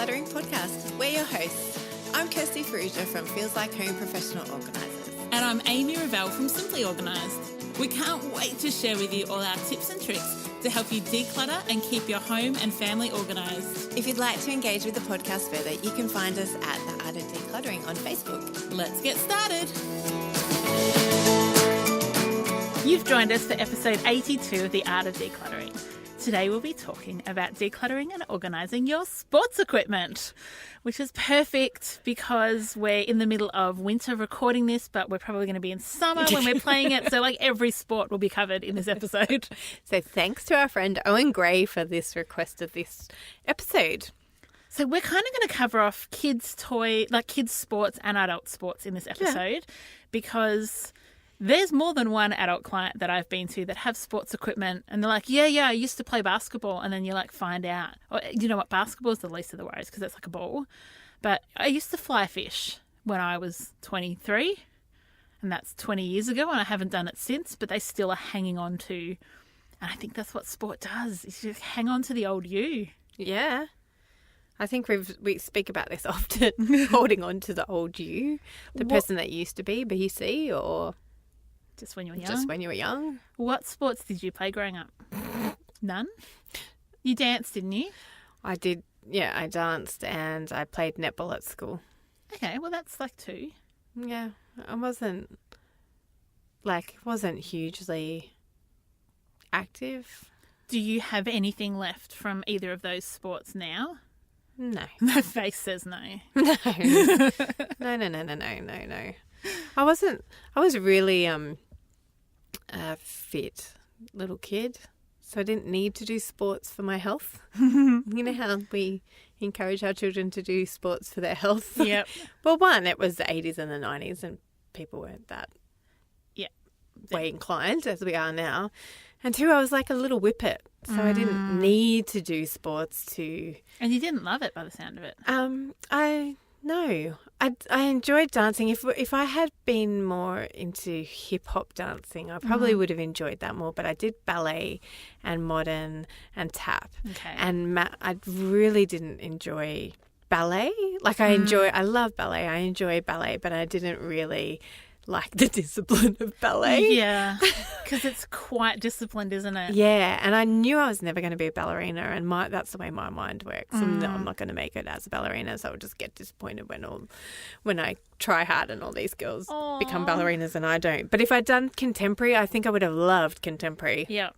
Decluttering podcast. We're your hosts. I'm Kirsty Ferrugia from Feels Like Home Professional Organisers. And I'm Amy Revell from Simply Organised. We can't wait to share with you all our tips and tricks to help you declutter and keep your home and family organised. If you'd like to engage with the podcast further, you can find us at The Art of Decluttering on Facebook. Let's get started. You've joined us for episode 82 of The Art of Decluttering. Today we'll be talking about decluttering and organising your sports equipment, which is perfect because we're in the middle of winter recording this, but we're probably going to be in summer when we're playing it. So like every sport will be covered in this episode. So thanks to our friend Owen Gray for this request of this episode. So we're kind of going to cover off kids' sports and adult sports in this episode because there's more than one adult client that I've been to that have sports equipment and they're like, yeah, I used to play basketball. And then you like find out, you know what, basketball is the least of the worries because it's like a ball. But I used to fly fish when I was 23 and that's 20 years ago and I haven't done it since, but they still are hanging on to, and I think that's what sport does, is you hang on to the old you. Yeah. I think we speak about this often, holding on to the old you, the person that used to be BC or... Just when you were young? Just when you were young. What sports did you play growing up? None? You danced, didn't you? I did, yeah, I danced and I played netball at school. Okay, well that's like two. Yeah, I wasn't hugely active. Do you have anything left from either of those sports now? No. My face says no. No. No. I was really a fit little kid, so I didn't need to do sports for my health. You know how we encourage our children to do sports for their health? Yep. Well, one, it was the 80s and the 90s and people weren't that way inclined as we are now. And two, I was like a little whippet, so I didn't need to do sports to... And you didn't love it by the sound of it. I enjoyed dancing. If I had been more into hip-hop dancing, I probably would have enjoyed that more. But I did ballet and modern and tap. Okay. And I really didn't enjoy ballet. I love ballet. I enjoy ballet, but I didn't really like the discipline of ballet. Yeah, because it's quite disciplined, isn't it? Yeah, and I knew I was never going to be a ballerina, and that's the way my mind works. I'm not going to make it as a ballerina, so I'll just get disappointed when I try hard and all these girls become ballerinas and I don't. But if I'd done contemporary, I think I would have loved contemporary. Yeah.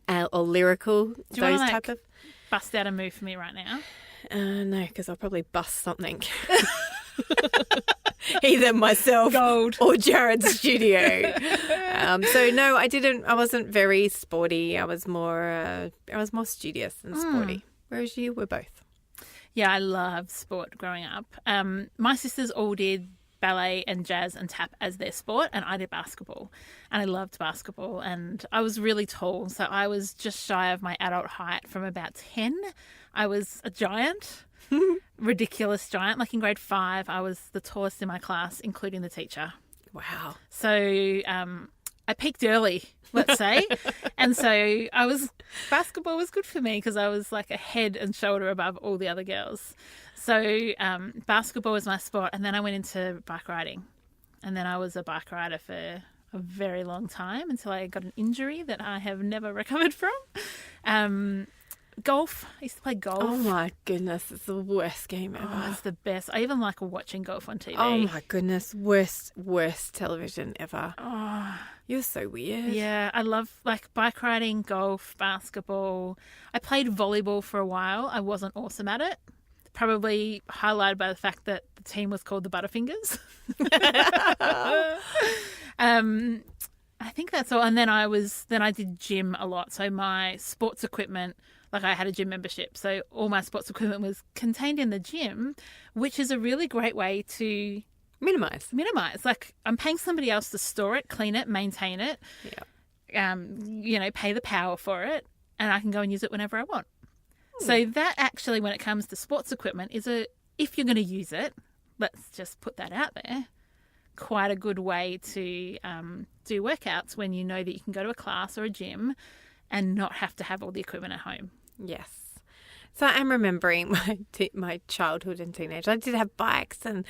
Or lyrical, Do you those want to, type of... bust out a move for me right now? No, because I'll probably bust something. Either myself Gold. or Jared's studio. So no, I wasn't very sporty. I was more studious and sporty. Whereas you were both. Yeah, I loved sport growing up. My sisters all did ballet and jazz and tap as their sport, and I did basketball. And I loved basketball, and I was really tall, so I was just shy of my adult height from about 10. I was a giant. Ridiculous giant. Like in grade 5, I was the tallest in my class, including the teacher. Wow. So I peaked early, let's say. And so basketball was good for me because I was like a head and shoulder above all the other girls. So basketball was my sport. And then I went into bike riding. And then I was a bike rider for a very long time until I got an injury that I have never recovered from. Golf. I used to play golf. Oh my goodness, it's the worst game ever. Oh, it's the best. I even like watching golf on TV. Oh my goodness, worst television ever. Oh. You're so weird. Yeah, I love like bike riding, golf, basketball. I played volleyball for a while. I wasn't awesome at it. Probably highlighted by the fact that the team was called the Butterfingers. I think that's all. And then I did gym a lot. So my sports equipment, like I had a gym membership. So all my sports equipment was contained in the gym, which is a really great way to minimize. Like I'm paying somebody else to store it, clean it, maintain it. Yeah. Pay the power for it, and I can go and use it whenever I want. So that actually, when it comes to sports equipment, if you're going to use it, let's just put that out there, quite a good way to do workouts when you know that you can go to a class or a gym and not have to have all the equipment at home. Yes. So I'm remembering my childhood and teenage. I did have bikes and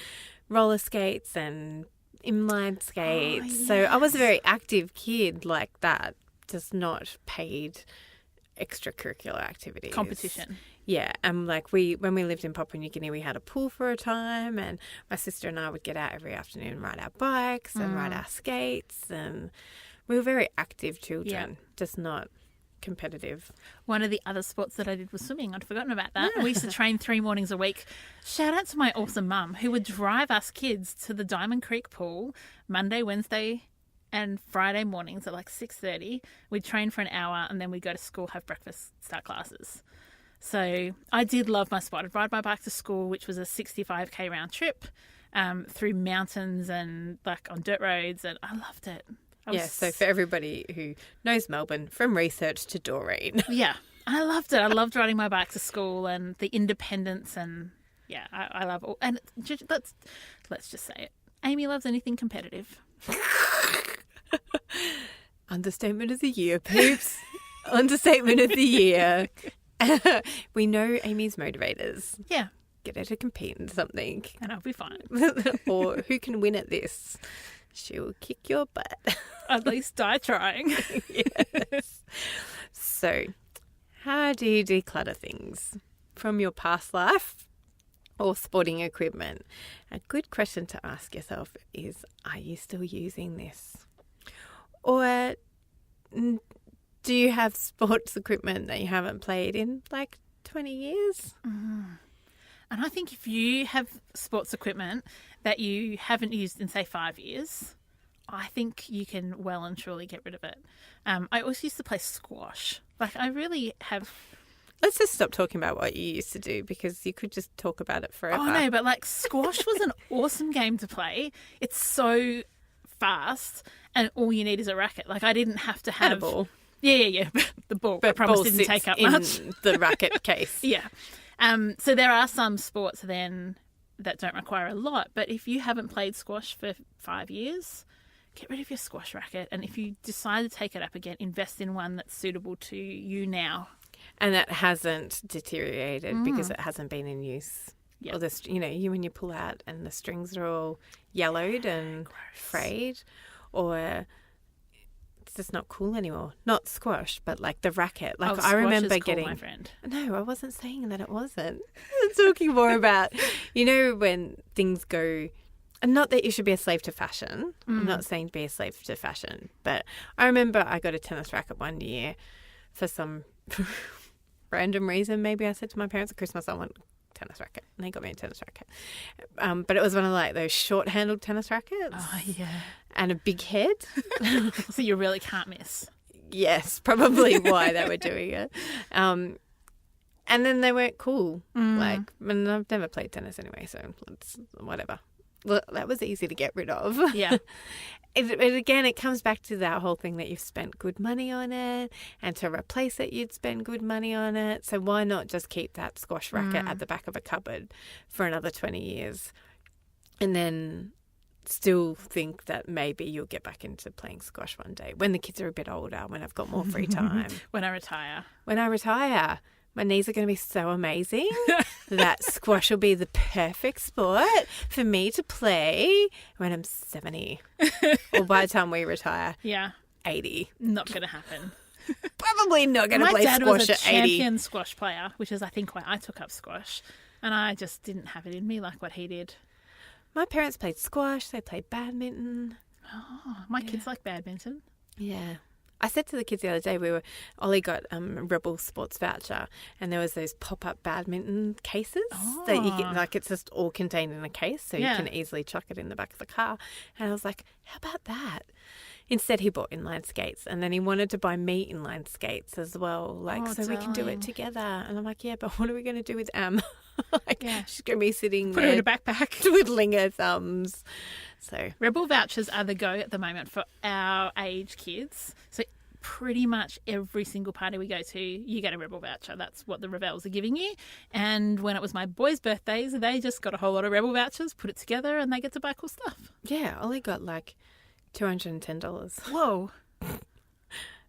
roller skates and inline skates. Oh, yes. So I was a very active kid like that, just not paid extracurricular activities. Competition. Yeah, and like when we lived in Papua New Guinea, we had a pool for a time, and my sister and I would get out every afternoon and ride our bikes and ride our skates, and we were very active children, just not competitive. One of the other sports that I did was swimming. I'd forgotten about that. We used to train 3 mornings a week. Shout out to my awesome mum who would drive us kids to the Diamond Creek pool Monday, Wednesday and Friday mornings at like 6:30. We'd train for an hour and then we'd go to school, have breakfast, start classes. So I did love my sport. I'd ride my bike to school, which was a 65k round trip through mountains and like on dirt roads, and I loved it. So for everybody who knows Melbourne, from research to Doreen. Yeah, I loved it. I loved riding my bike to school and the independence, and yeah, I love all. And let's just say it. Amy loves anything competitive. Understatement of the year, peeps. Understatement of the year. We know Amy's motivators. Yeah. Get her to compete in something. And I'll be fine. Or who can win at this? She'll kick your butt. At least die trying. Yes. So, how do you declutter things from your past life or sporting equipment? A good question to ask yourself is, are you still using this? Or do you have sports equipment that you haven't played in like 20 years? And I think if you have sports equipment that you haven't used in, say, 5 years, I think you can well and truly get rid of it. I also used to play squash. Like, I really have... Let's just stop talking about what you used to do, because you could just talk about it forever. Oh, no, but like squash was an awesome game to play. It's so fast and all you need is a racket. Like, I didn't have to have... And a ball. Yeah. The ball, I promise, didn't take up much. In the racket case. Yeah. So there are some sports then that don't require a lot, but if you haven't played squash for 5 years, get rid of your squash racket. And if you decide to take it up again, invest in one that's suitable to you now. And that hasn't deteriorated because it hasn't been in use. Yep. Or when you pull out and the strings are all yellowed and frayed, or it's just not cool anymore. Not squash, but like the racket. Like I remember getting. My friend. No, I wasn't saying that it wasn't. I'm talking more about, when things go. And not that you should be a slave to fashion. I'm not saying be a slave to fashion, but I remember I got a tennis racket one year for some random reason. Maybe I said to my parents at Christmas, I want a tennis racket, and they got me a tennis racket. But it was one of like those short-handled tennis rackets. Oh yeah. And a big head. So you really can't miss. Yes, probably why they were doing it. And then they weren't cool. Like, and I've never played tennis anyway, so it's whatever. Well, that was easy to get rid of. Yeah. It comes back to that whole thing that you've spent good money on it, and to replace it, you'd spend good money on it. So why not just keep that squash racket at the back of a cupboard for another 20 years and then still think that maybe you'll get back into playing squash one day when the kids are a bit older, when I've got more free time. When I retire. My knees are going to be so amazing that squash will be the perfect sport for me to play when I'm 70. Or by the time we retire, 80. Not going to happen. Probably not going to play squash at 80. My dad was a champion squash player, which is, I think, why I took up squash. And I just didn't have it in me like what he did. My parents played squash. They played badminton. Oh, my kids like badminton. Yeah. I said to the kids the other day, Ollie got a Rebel Sports voucher, and there was those pop-up badminton cases that you get, like it's just all contained in a case, so you can easily chuck it in the back of the car. And I was like, how about that? Instead, he bought inline skates, and then he wanted to buy me inline skates as well, so we can do it together. And I'm like, yeah, but what are we going to do with Am? She's going to be sitting Put her in a backpack. Twiddling her thumbs. So Rebel vouchers are the go at the moment for our age kids. So pretty much every single party we go to, you get a Rebel voucher. That's what the Rebels are giving you. And when it was my boys' birthdays, they just got a whole lot of Rebel vouchers, put it together, and they get to buy cool stuff. Yeah, Ollie got like $210. Whoa.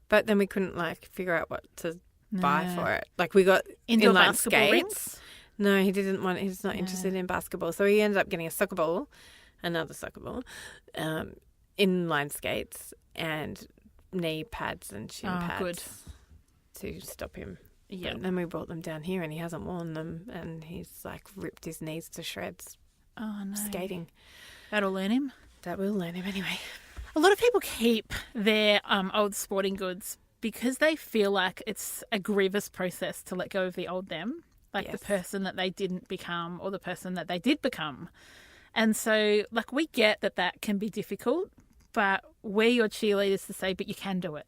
But then we couldn't figure out what to buy for it. Like we got Indoor inline basketball skates. rinks? No, he didn't want. He's not interested in basketball, so he ended up getting a soccer ball, another soccer ball, inline skates, and knee pads and shin pads to stop him. Yeah. And then we brought them down here, and he hasn't worn them, and he's like ripped his knees to shreds. Oh no! Skating. That'll learn him. That will learn him anyway. A lot of people keep their old sporting goods because they feel like it's a grievous process to let go of the old them, like the person that they didn't become or the person that they did become. And so, like, we get that can be difficult, but we're your cheerleaders to say, but you can do it.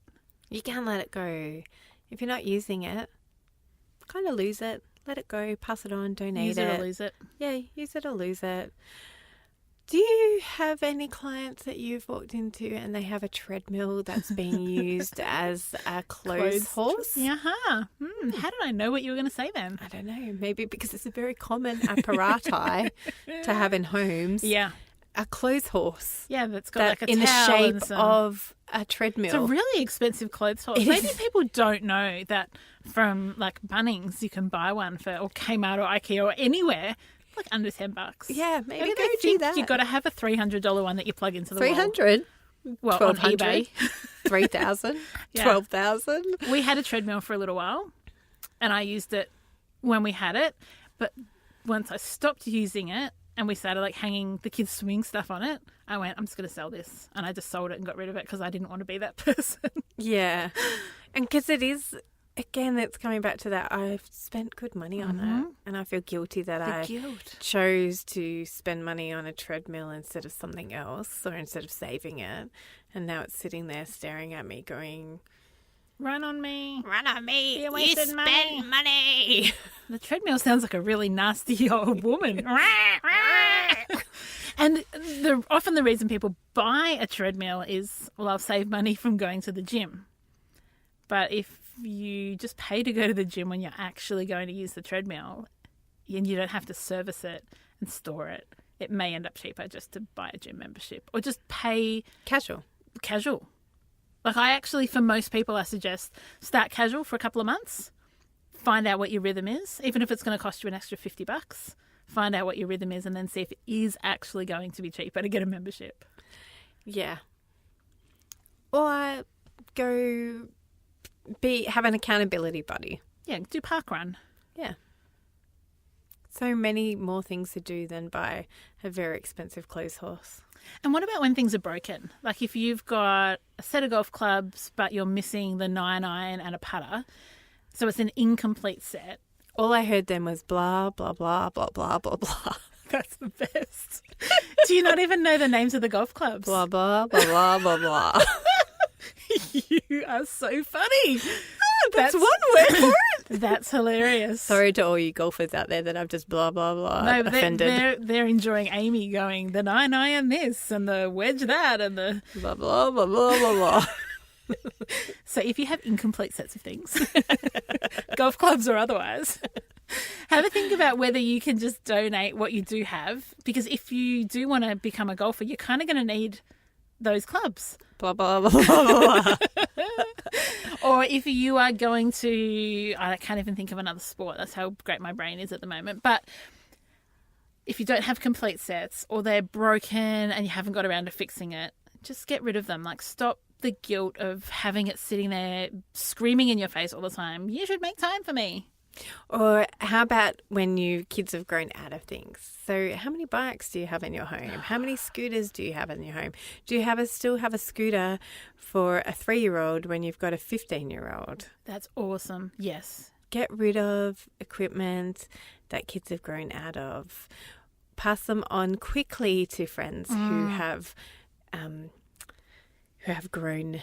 You can let it go. If you're not using it, kind of lose it. Let it go. Pass it on. Donate Use it or lose it. Yeah, use it or lose it. Do you have any clients that you've walked into and they have a treadmill that's being used as a clothes horse? Yeah. How did I know what you were going to say then? I don't know. Maybe because it's a very common apparatus to have in homes. Yeah. A clothes horse. Yeah, that's got like a in the towel shape of a treadmill. It's a really expensive clothes horse. Maybe people don't know that from like Bunnings you can buy one for, or Kmart or IKEA or anywhere, like under $10. Yeah, maybe they do that. You've got to have a $300 one that you plug into the wall. 300? Well, on eBay. 3,000? Yeah. 12,000? We had a treadmill for a little while and I used it when we had it. But once I stopped using it and we started like hanging the kids' swimming stuff on it, I went, I'm just going to sell this. And I just sold it and got rid of it because I didn't want to be that person. Yeah. And because it is... Again, it's coming back to that. I've spent good money on it, and I feel guilty that I chose to spend money on a treadmill instead of something else, or instead of saving it. And now it's sitting there staring at me, going, "Run on me, run on me! You spent money." The treadmill sounds like a really nasty old woman. And often the reason people buy a treadmill is, well, I'll save money from going to the gym. But if you just pay to go to the gym when you're actually going to use the treadmill and you don't have to service it and store it, it may end up cheaper just to buy a gym membership or just pay casual. Like I actually, for most people, I suggest start casual for a couple of months, find out what your rhythm is, even if it's going to cost you an extra $50, find out what your rhythm is and then see if it is actually going to be cheaper to get a membership. Yeah. Or have an accountability buddy. Yeah, do parkrun. Yeah. So many more things to do than buy a very expensive clothes horse. And what about when things are broken? Like if you've got a set of golf clubs but you're missing the 9-iron and a putter, so it's an incomplete set. All I heard then was blah, blah, blah, blah, blah, blah, blah. That's the best. Do you not even know the names of the golf clubs? Blah, blah, blah, blah, blah, blah. You are so funny. That's one word for it. That's hilarious. Sorry to all you golfers out there that I've just blah, blah, blah offended. They're enjoying Amy going, the 9-iron this and the wedge that and the... Blah, blah, blah, blah, blah, blah. So if you have incomplete sets of things, golf clubs or otherwise, have a think about whether you can just donate what you do have. Because if you do want to become a golfer, you're kind of going to need those clubs. Blah, blah, blah, blah, blah. Or if you are going to, I can't even think of another sport. That's how great my brain is at the moment. But if you don't have complete sets or they're broken and you haven't got around to fixing it, just get rid of them. Like stop the guilt of having it sitting there screaming in your face all the time. You should make time for me. Or how about when you kids have grown out of things? So how many bikes do you have in your home? How many scooters do you have in your home? Do you still have a scooter for a 3-year-old when you've got a 15-year-old? That's awesome. Yes. Get rid of equipment that kids have grown out of. Pass them on quickly to friends who have grown,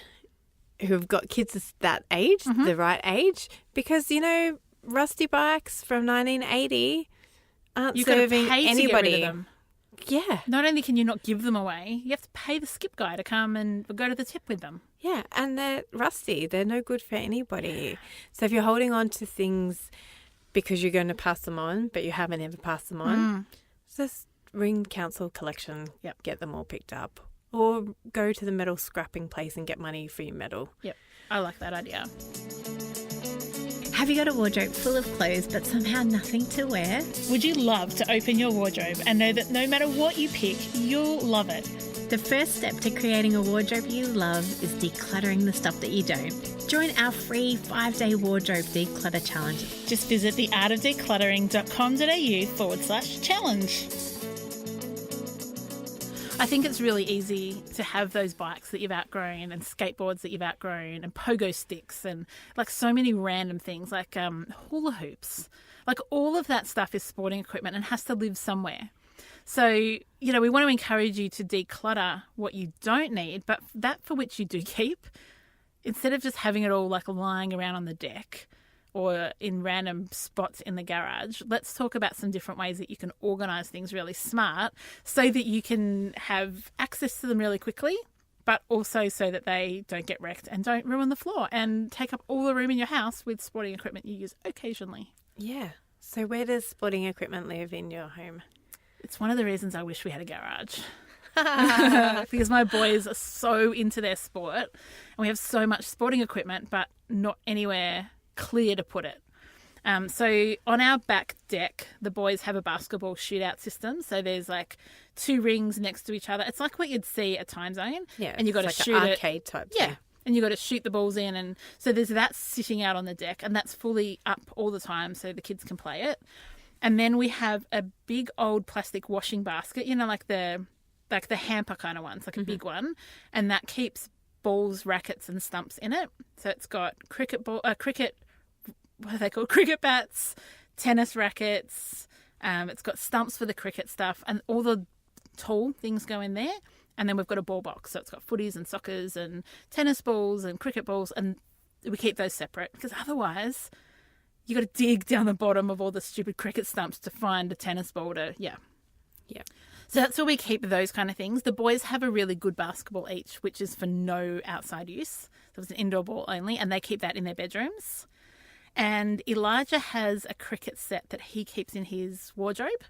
who have got kids that age, the right age, because, rusty bikes from 1980 aren't serving anybody. To get rid of them. Yeah. Not only can you not give them away, you have to pay the skip guy to come and go to the tip with them. Yeah, and they're rusty. They're no good for anybody. So if you're holding on to things because you're going to pass them on, but you haven't ever passed them on, just ring council collection, get them all picked up. Or go to the metal scrapping place and get money for your metal. Yep, I like that idea. Have you got a wardrobe full of clothes but somehow nothing to wear? Would you love to open your wardrobe and know that no matter what you pick, you'll love it? The first step to creating a wardrobe you love is decluttering the stuff that you don't. Join our free 5-day wardrobe declutter challenge. Just visit theartofdecluttering.com.au/challenge. I think it's really easy to have those bikes that you've outgrown and skateboards that you've outgrown and pogo sticks and like so many random things like hula hoops. Like all of that stuff is sporting equipment and has to live somewhere. So, we want to encourage you to declutter what you don't need, but that for which you do keep, instead of just having it all like lying around on the deck or in random spots in the garage, let's talk about some different ways that you can organise things really smart so that you can have access to them really quickly, but also so that they don't get wrecked and don't ruin the floor and take up all the room in your house with sporting equipment you use occasionally. Yeah. So where does sporting equipment live in your home? It's one of the reasons I wish we had a garage. Because my boys are so into their sport and we have so much sporting equipment, but not anywhere clear to put it. So on our back deck, the boys have a basketball shootout system. So there's like 2 rings next to each other. It's like what you'd see at Time Zone. Yeah, and you got to like shoot an it. arcade type Yeah. thing. And you got to shoot the balls in. And so there's that sitting out on the deck and that's fully up all the time so the kids can play it. And then we have a big old plastic washing basket, like the hamper kind of ones, like a big one. And that keeps balls, rackets and stumps in it. So it's got cricket what are they called? Cricket bats, tennis rackets. It's got stumps for the cricket stuff and all the tall things go in there. And then we've got a ball box. So it's got footies and soccers and tennis balls and cricket balls. And we keep those separate because otherwise you got to dig down the bottom of all the stupid cricket stumps to find a tennis ball Yeah. So that's where we keep those kind of things. The boys have a really good basketball each, which is for no outside use. So it's an indoor ball only. And they keep that in their bedrooms. And Elijah has a cricket set that he keeps in his wardrobe.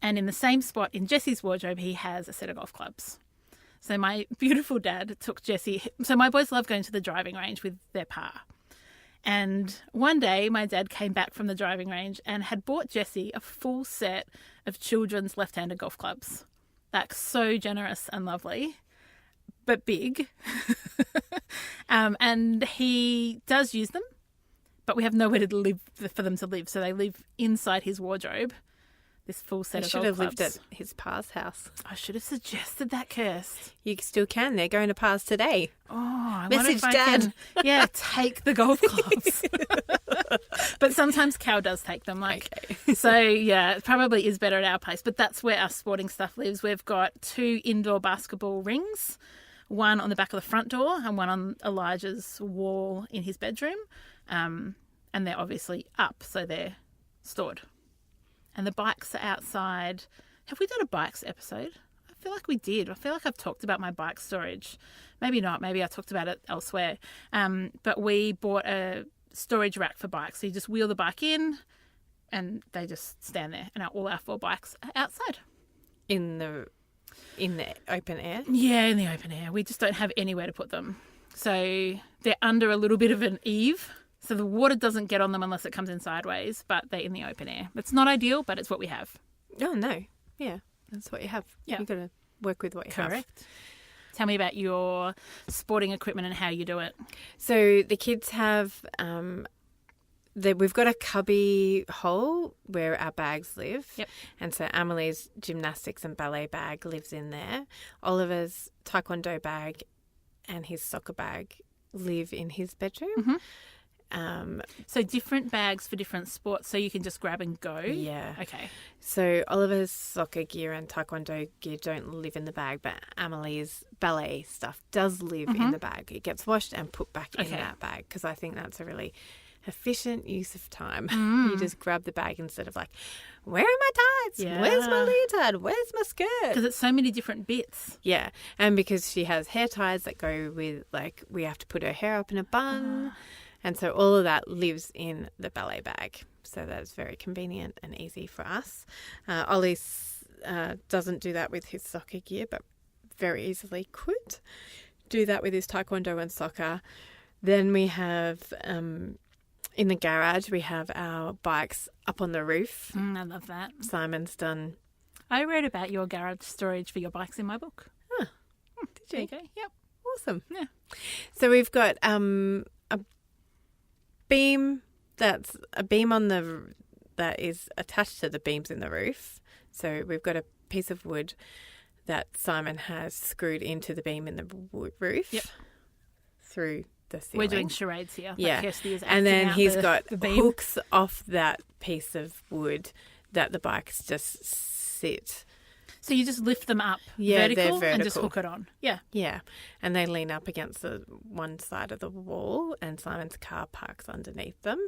And in the same spot in Jesse's wardrobe, he has a set of golf clubs. So my beautiful dad took Jesse. So my boys love going to the driving range with their pa. And one day my dad came back from the driving range and had bought Jesse a full set of children's left-handed golf clubs. Like so generous and lovely, but big. And he does use them. But we have nowhere to live for them to live. So they live inside his wardrobe, this full set of golf clubs. You should have lived at his pa's house. I should have suggested that, Kirst. You still can. They're going to pa's today. Oh, I Message wonder if Dad. Take the golf clubs. But sometimes Cal does take them. Okay. So, it probably is better at our place. But that's where our sporting stuff lives. We've got 2 indoor basketball rings, one on the back of the front door and one on Elijah's wall in his bedroom. And they're obviously up, so they're stored. And the bikes are outside. Have we done a bikes episode? I feel like we did. I feel like I've talked about my bike storage. Maybe not. Maybe I talked about it elsewhere. But we bought a storage rack for bikes. So you just wheel the bike in and they just stand there. And all our 4 bikes are outside. In the open air? Yeah, in the open air. We just don't have anywhere to put them. So they're under a little bit of an eave. So the water doesn't get on them unless it comes in sideways, but they're in the open air. It's not ideal, but it's what we have. Oh, no. Yeah, that's what you have. Yeah. You've got to work with what you have. Correct. Tell me about your sporting equipment and how you do it. So the kids have, we've got a cubby hole where our bags live. Yep. And so Amelie's gymnastics and ballet bag lives in there. Oliver's taekwondo bag and his soccer bag live in his bedroom. Mm-hmm. So different bags for different sports, so you can just grab and go? Yeah. Okay. So Oliver's soccer gear and taekwondo gear don't live in the bag, but Amelie's ballet stuff does live in the bag. It gets washed and put back in that bag because I think that's a really efficient use of time. You just grab the bag instead of like, where are my tights? Yeah. Where's my leotard? Where's my skirt? Because it's so many different bits. Yeah. And because she has hair ties that go with, like, we have to put her hair up in a bun. And so all of that lives in the ballet bag. So that's very convenient and easy for us. Ollie doesn't do that with his soccer gear, but very easily could do that with his taekwondo and soccer. Then we have in the garage, we have our bikes up on the roof. I love that. Simon's done. I wrote about your garage storage for your bikes in my book. Did There you? you go. Yep. Awesome. Yeah. So we've got a beam that is attached to the beams in the roof. So we've got a piece of wood that Simon has screwed into the beam in the roof. Yep. Through the ceiling. We're doing charades here. Yeah. Kirsty is And then acting out he's the- got the beam. hooks off that piece of wood that the bikes just sit. So you just lift them up Yeah, they're vertical and just vertical. hook it on. Yeah. Yeah. And they lean up against the one side of the wall, and Simon's car parks underneath them.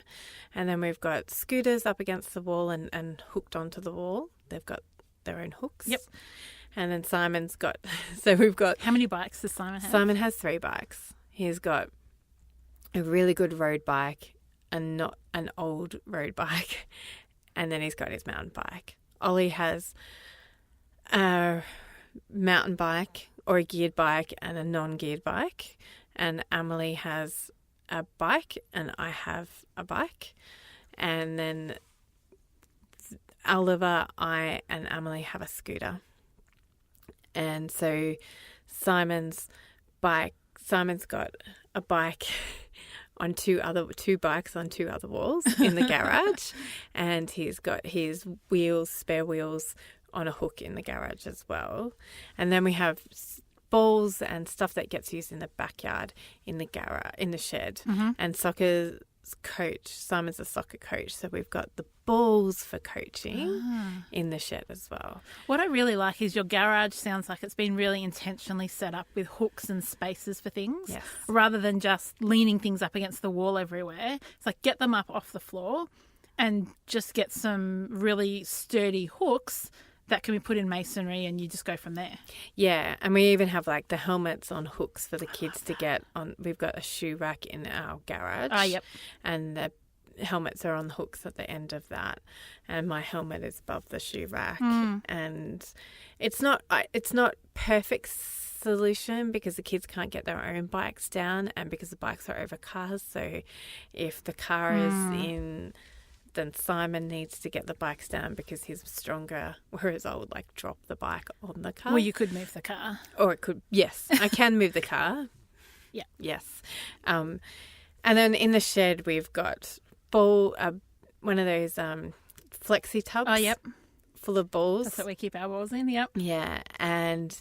And then we've got scooters up against the wall and hooked onto the wall. They've got their own hooks. Yep. And then Simon's got, so we've got, How many bikes does Simon have? Simon has 3 bikes. He's got a really good road bike and not an old road bike. And then he's got his mountain bike. Ollie has a mountain bike or a geared bike and a non-geared bike. And Emily has a bike and I have a bike. And then Oliver, I and Emily have a scooter. And so Simon's got a bike on two bikes on 2 other walls in the garage, and he's got his spare wheels on a hook in the garage as well. And then we have balls and stuff that gets used in the backyard in the shed. And Simon's a soccer coach, so we've got the balls for coaching in the shed as well. What I really like is your garage sounds like it's been really intentionally set up with hooks and spaces for things, Yes. rather than just leaning things up against the wall everywhere. It's like get them up off the floor and just get some really sturdy hooks that can be put in masonry, and you just go from there. Yeah, and we even have like the helmets on hooks for the kids to get on. We've got a shoe rack in our garage. Ah, yep. And the helmets are on the hooks at the end of that. And my helmet is above the shoe rack. And it's not perfect solution because the kids can't get their own bikes down, and because the bikes are over cars. So if the car is in, then Simon needs to get the bikes down because he's stronger, whereas I would like drop the bike on the car. Well, you could move the car. Or it could, yes, I can move the car. Yeah. Yes. And then in the shed, we've got one of those flexi tubs. Oh, yep. Full of balls. That's what we keep our balls in, yep. Yeah. And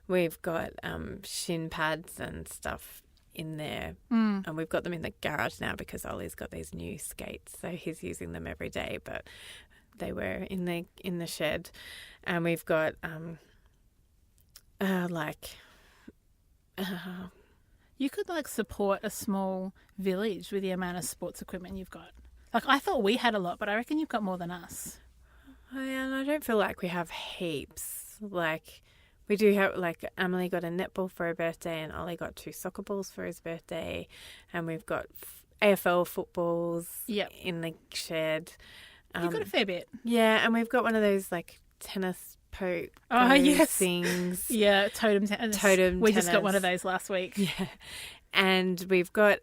we've got shin pads and stuff in there. And we've got them in the garage now because Ollie's got these new skates, so he's using them every day, but they were in the shed. And we've got You could support a small village with the amount of sports equipment you've got. I thought we had a lot, but I reckon you've got more than us. and I don't feel like we have heaps. We do have, Emily got a netball for her birthday and Ollie got 2 soccer balls for his birthday. And we've got AFL footballs in the shed. You've got a fair bit. Yeah, and we've got one of those, tennis poke yes. things. Yeah, totem tennis. We just got one of those last week. Yeah. And we've got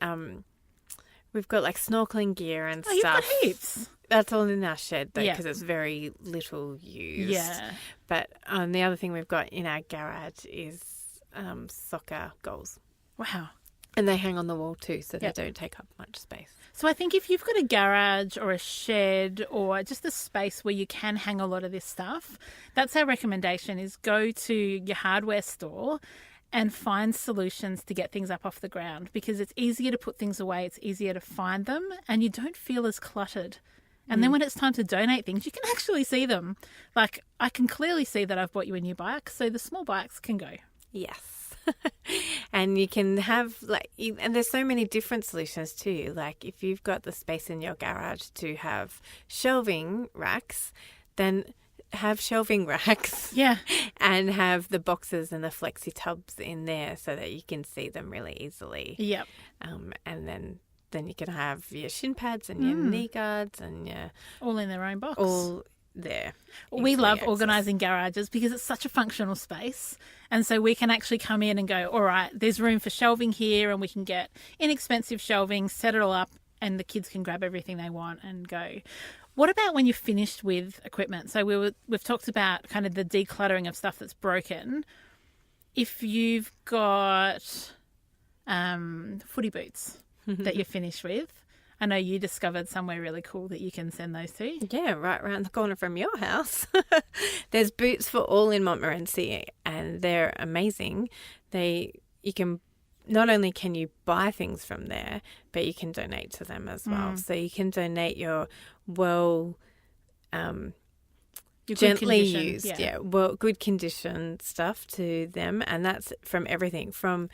snorkeling gear and stuff. You've got heaps. That's all in our shed, though, Yeah. because it's very little used. Yeah. But the other thing we've got in our garage is soccer goals. Wow. And they hang on the wall too, so Yep. they don't take up much space. So I think if you've got a garage or a shed or just a space where you can hang a lot of this stuff, that's our recommendation, is go to your hardware store and find solutions to get things up off the ground, because it's easier to put things away, it's easier to find them, and you don't feel as cluttered. And then when it's time to donate things, you can actually see them. I can clearly see that I've bought you a new bike, so the small bikes can go. Yes. And you can have, and there's so many different solutions too. If you've got the space in your garage to have shelving racks, then have shelving racks. Yeah. And have the boxes and the flexi tubs in there so that you can see them really easily. Yep. And then you can have your shin pads and your knee guards and your... All in their own box. All there. We love accessed. organising garages because it's such a functional space. And so we can actually come in and go, all right, there's room for shelving here, and we can get inexpensive shelving, set it all up, and the kids can grab everything they want and go. What about when you're finished with equipment? So we've talked about kind of the decluttering of stuff that's broken. If you've got footy boots that you're finished with, I know you discovered somewhere really cool that you can send those to. Yeah, right around the corner from your house. There's Boots for All in Montmorency, and they're amazing. You can not only can you buy things from there, but you can donate to them as well. So you can donate your gently used, good condition stuff to them, and that's from everything from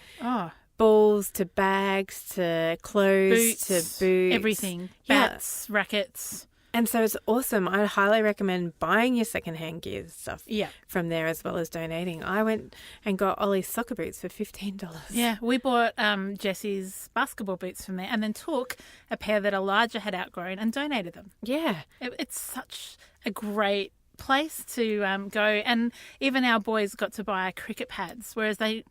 balls to bags to clothes to boots, everything, bats, rackets. And so it's awesome. I highly recommend buying your secondhand gear stuff from there as well as donating. I went and got Ollie's soccer boots for $15. Yeah, we bought Jessie's basketball boots from there and then took a pair that Elijah had outgrown and donated them. Yeah. It's such a great place to go, and even our boys got to buy cricket pads, whereas we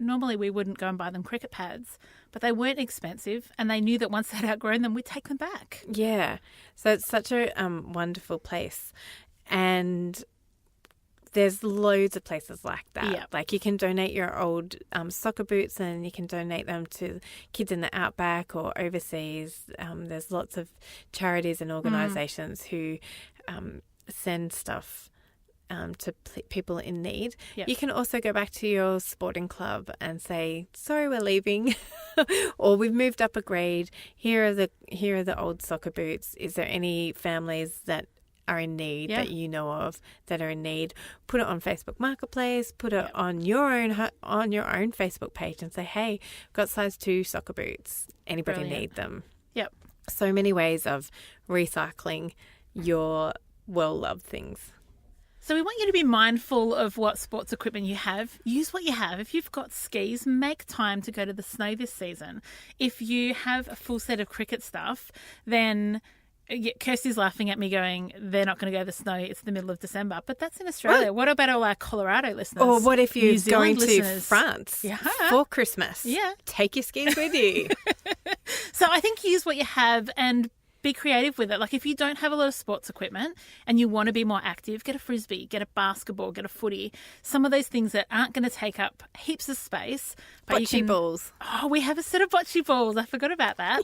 wouldn't go and buy them cricket pads, but they weren't expensive, and they knew that once they'd outgrown them, we'd take them back. Yeah, so it's such a wonderful place, and there's loads of places like that. Yep. Like you can donate your old soccer boots, and you can donate them to kids in the outback or overseas. There's lots of charities and organisations who send stuff to people in need. Yep. You can also go back to your sporting club and say, sorry, we're leaving, or we've moved up a grade. Here are the old soccer boots. Is there any families that are in need that you know of that are in need? Put it on Facebook Marketplace, put it on your own Facebook page and say, hey, I've got size 2 soccer boots. Anybody need them? Yep. So many ways of recycling your well-loved things. So we want you to be mindful of what sports equipment you have. Use what you have. If you've got skis, make time to go to the snow this season. If you have a full set of cricket stuff, then Kirsty's laughing at me going, they're not going to go to the snow. It's the middle of December. But that's in Australia. What about all our Colorado listeners? Or what if you're going to listeners? France for Christmas? Yeah. Take your skis with you. So I think use what you have and be creative with it. Like if you don't have a lot of sports equipment and you want to be more active, get a frisbee, get a basketball, get a footy. Some of those things that aren't going to take up heaps of space. But bocce balls. Oh, we have a set of bocce balls. I forgot about that.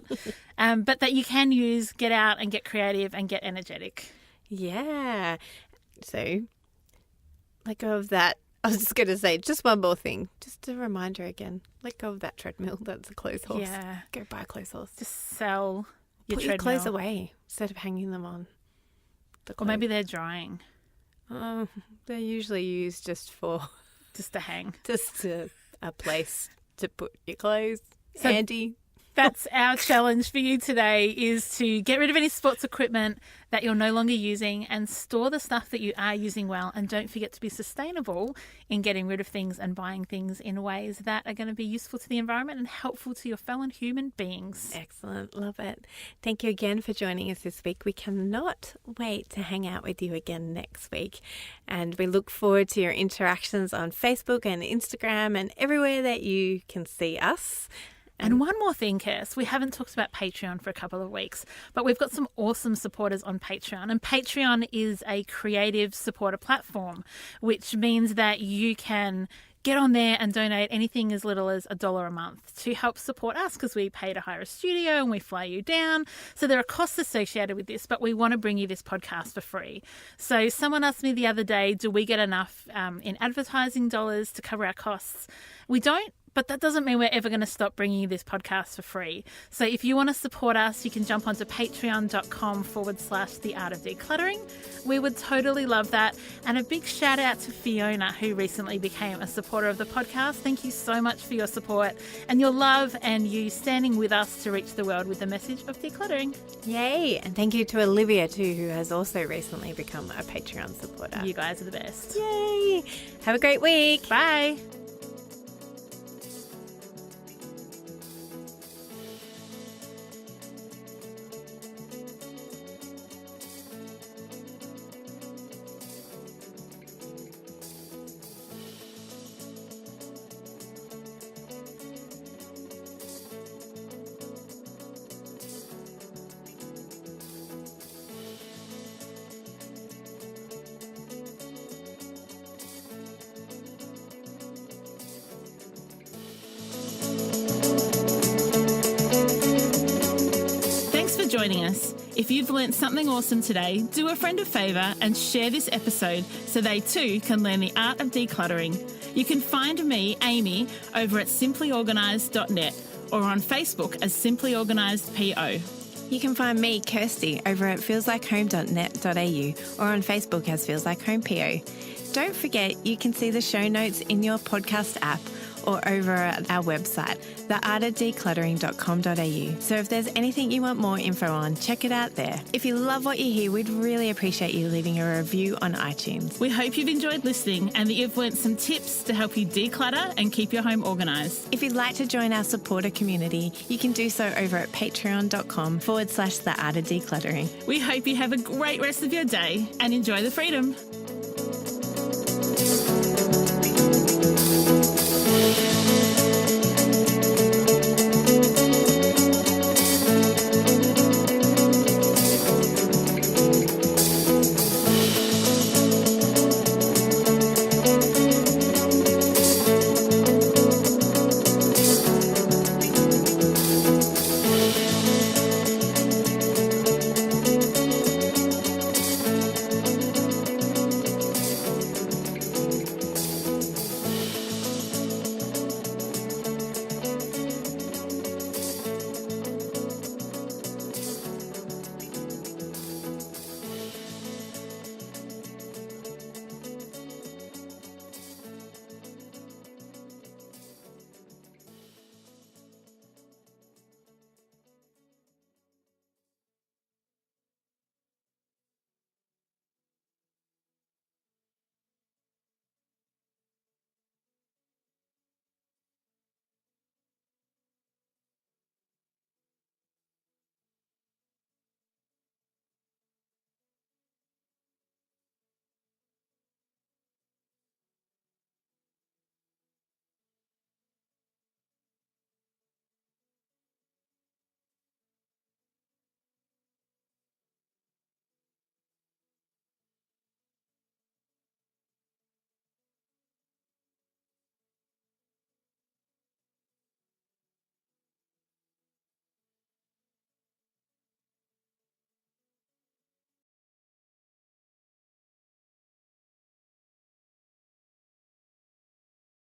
But that you can use, get out and get creative and get energetic. Yeah. So let go of that. I was just going to say just one more thing. Just a reminder again. Let go of that treadmill. That's a clothes horse. Yeah. Go buy a clothes horse. Just sell Put your clothes away instead of hanging them on. Or maybe they're drying. They're usually used just to hang. Just a place to put your clothes. So handy. That's our challenge for you today, is to get rid of any sports equipment that you're no longer using and store the stuff that you are using well. And don't forget to be sustainable in getting rid of things and buying things in ways that are going to be useful to the environment and helpful to your fellow human beings. Excellent. Love it. Thank you again for joining us this week. We cannot wait to hang out with you again next week. And we look forward to your interactions on Facebook and Instagram and everywhere that you can see us. And one more thing, Kirst, we haven't talked about Patreon for a couple of weeks, but we've got some awesome supporters on Patreon. And Patreon is a creative supporter platform, which means that you can get on there and donate anything as little as $1 a month to help support us, because we pay to hire a studio and we fly you down. So there are costs associated with this, but we want to bring you this podcast for free. So someone asked me the other day, do we get enough in advertising dollars to cover our costs? We don't. But that doesn't mean we're ever going to stop bringing you this podcast for free. So if you want to support us, you can jump onto patreon.com/The Art of Decluttering. We would totally love that. And a big shout out to Fiona, who recently became a supporter of the podcast. Thank you so much for your support and your love and you standing with us to reach the world with the message of decluttering. Yay. And thank you to Olivia too, who has also recently become a Patreon supporter. You guys are the best. Yay. Have a great week. Bye. joining us. If you've learnt something awesome today, do a friend a favour and share this episode so they too can learn the art of decluttering. You can find me, Amy, over at simplyorganised.net or on Facebook as Simply Organised PO. You can find me, Kirsty, over at feelslikehome.net.au or on Facebook as Feels Like Home PO. Don't forget, you can see the show notes in your podcast app or over at our website, theartofdecluttering.com.au. So if there's anything you want more info on, check it out there. If you love what you hear, we'd really appreciate you leaving a review on iTunes. We hope you've enjoyed listening and that you've learnt some tips to help you declutter and keep your home organised. If you'd like to join our supporter community, you can do so over at patreon.com/theartofdecluttering. We hope you have a great rest of your day and enjoy the freedom.